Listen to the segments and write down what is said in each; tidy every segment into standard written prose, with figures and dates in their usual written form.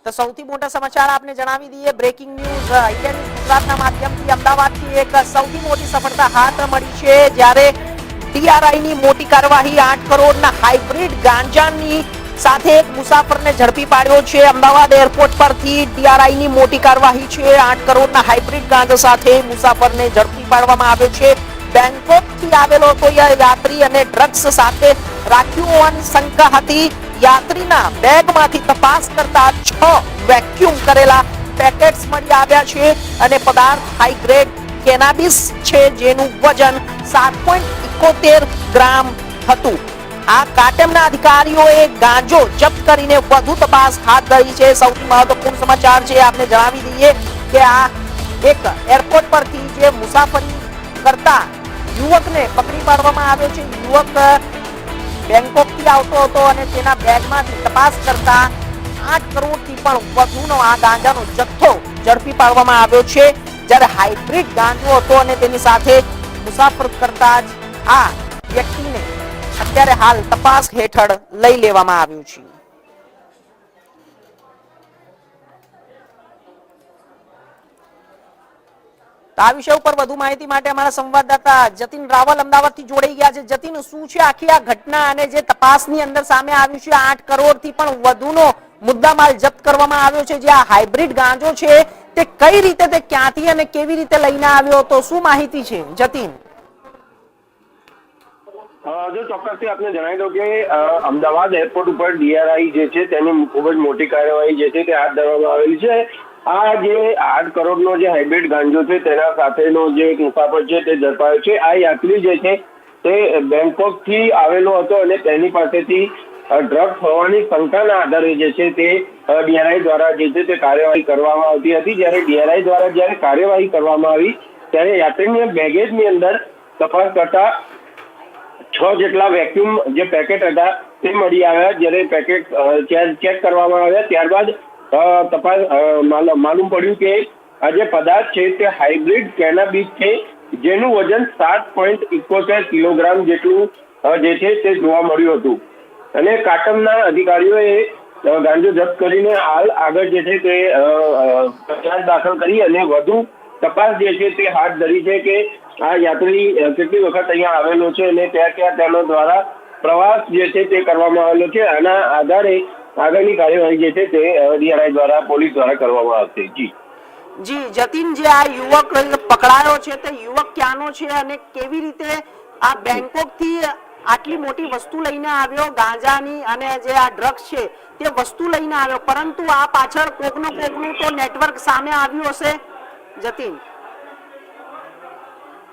તો સૌથી મોટા સમાચાર આપને જણાવી દઈએ, બ્રેકિંગ ન્યૂઝ ઇન્ડિયન ગુજરાતના માધ્યમથી અમદાવાદથી એક સૌથી મોટી સફળતા હાથ મળી છે, જ્યારે DRI ની મોટી કાર્યવાહી 8 કરોડના હાઇબ્રિડ ગાંજાની સાથે એક મુસાફરને ઝડપી પાડ્યો છે। અમદાવાદ એરપોર્ટ પરથી DRI ની મોટી કાર્યવાહી છે। 8 કરોડના હાઇબ્રિડ ગાંજા સાથે મુસાફરને ઝડપી પાડવામાં આવ્યો છે। બેંકોકથી આવેલો તો યાત્રી અને ડ્રગ્સ સાથે રાખ્યું હોવાની શંકા હતી। યાત્રીના બેગમાંથી તપાસ કરતા 6 વેક્યુમ કરેલા પેકેટ્સ મળી આવ્યા છે અને પદાર્થ હાઈ ગ્રેડ કેનાબિસ છે, જેનું વજન 7.71 ગ્રામ હતું। આ કાટમના અધિકારીઓએ ગાંજો જપ્ત કરીને વધુ તપાસ હાથ ધરી છે। સૌથી મહત્વપૂર્ણ સમાચાર છે, આપને જણાવી દઈએ કે આ એક એરપોર્ટ પરથી જે મુસાફરી કરતા યુવકને પકડી પાડવામાં આવ્યો છે। યુવક બેંકોકથી આવતો હતો અને તેના બેગમાંથી તપાસ કરતા 8 કરોડથી પણ વધુનો આ ગાંજાનો જથ્થો ઝડપી પાડવામાં આવ્યો છે, જ્યારે હાઇબ્રિડ ગાંજો હતો અને તેની સાથે મુસાફર કરતા જ આ વ્યક્તિને અત્યારે હાલ તપાસ હેઠળ લઈ લેવામાં આવ્યું છે। આ વિષય ઉપર વધુ માહિતી માટે અમારા સંવાદદાતા જતીન રાવલ અમદાવાદથી જોડાઈ ગયા છે। જતીન, શું છે આખી આ ઘટના અને જે તપાસની અંદર સામે આવ્યું છે? 8 કરોડથી પણ વધુનો મુદ્દામાલ જપ્ત કરવામાં આવ્યો છે। જે આ હાઇબ્રિડ ગાંજો છે તે કઈ રીતે, તે ક્યાંથી અને કેવી રીતે લઈને આવ્યો હતો, શું માહિતી છે જતીન? જો ચોક્કસથી આપને જણાવી દઉં કે અમદાવાદ એરપોર્ટ ઉપર DRI જે છે તેની ખૂબ જ મોટી કાર્યવાહી જે છે તે હાથ ધરવામાં આવેલી છે। આ જે 8 કરોડનો જે હાઇબ્રિડ ગાંજો છે તેના સાથેનો જે એક મુસાફર છે તે ઝડપાયો છે। આ યાત્રી જે છે તે બેંકોકથી આવેલો હતો અને તેની પાસેથી ડ્રગ્સ હોવાની શંકાના આધારે જે છે તે DRI દ્વારા જે છે તે કાર્યવાહી કરવામાં આવતી હતી। જ્યારે DRI દ્વારા જ્યારે કાર્યવાહી કરવામાં આવી ત્યારે યાત્રીની બેગેજની અંદર તપાસ કરતા 6 જેટલા વેક્યુમ જે પેકેટ હતા તે મળી આવ્યા। જ્યારે પેકેટ ચેક કરવામાં આવ્યા ત્યારબાદ તપાસ માલુમ પડ્યું કે આ જે પદાર્થ છે તે હાઇબ્રિડ કેનાબિસ છે, જેનું વજન 7.71 કિલોગ્રામ જેટલું જે છે તે જોવા મળ્યું હતું અને કાટમના અધિકારીઓએ ગાંજો જપ્ત કરીને હાલ આગળ જે છે તે ફરિયાદ દાખલ કરી અને વધુ તપાસ જે છે તે હાથ ધરી છે કે આ યાત્રી કેટલી વખત અહીંયા આવેલો છે અને ક્યાં તેનો દ્વારા પ્રવાસ જે છે તે કરવામાં આવેલો છે। આના આધારે આગળની કાર્યવાહી જે છે તે DRI દ્વારા પોલીસ દ્વારા કરવામાં આવશે। જી જતીન, જે આ યુવક પકડાયો છે તે યુવક ક્યાંનો છે અને કેવી રીતે આ બેંકોકથી આટલી મોટી વસ્તુ લઈને આવ્યો ગાંજાની અને જે આ ડ્રગ્સ છે તે વસ્તુ લઈને આવ્યો, પરંતુ આ પાછળ કોકનું તો નેટવર્ક સામે આવ્યું હશે જતીન?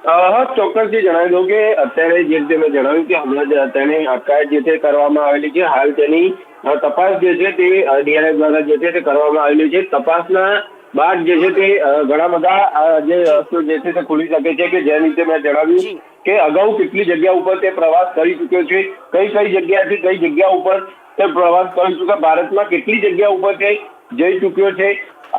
હા, ચોક્કસથી જણાવી દઉં કે અત્યારે જે રીતે મેં જણાવ્યું કે હમણાં તેની અટકાયત જે છે કરવામાં આવેલી છે। હાલ તેની તપાસ જે છે તે DRI દ્વારા જે છે તે કરવામાં આવેલી છે। તપાસના બાદ જે છે તે ઘણા બધા જે રસ્તો જે છે તે ખુલી શકે છે કે જે રીતે મેં જણાવ્યું કે અગાઉ કેટલી જગ્યા ઉપર તે પ્રવાસ કરી ચુક્યો છે, કઈ જગ્યાથી કઈ જગ્યા ઉપર તે પ્રવાસ કરી ચુક્યો, ભારતમાં કેટલી જગ્યા ઉપર તે જઈ ચુક્યો છે।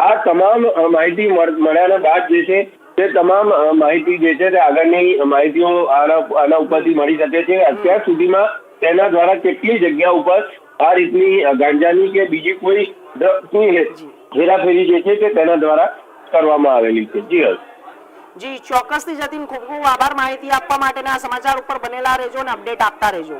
આ તમામ માહિતી મળ્યાના બાદ જે છે તે તમામ માહિતી જે છે તે આગળની માહિતીઓ આના ઉપરથી મળી શકે છે। અત્યાર સુધીમાં તેના દ્વારા કેટલી જગ્યા ઉપર આ રીતની ગાંજાની કે બીજી કોઈ ડ્રગ્સની હેરાફેરી જે છે તે તેના દ્વારા કરવામાં આવેલી છે। જી ચોક્કસથી જતીન, ખૂબ ખૂબ આભાર માહિતી આપવા માટેના સમાચાર ઉપર બનેલા રહેજો અને અપડેટ આપતા રહેજો।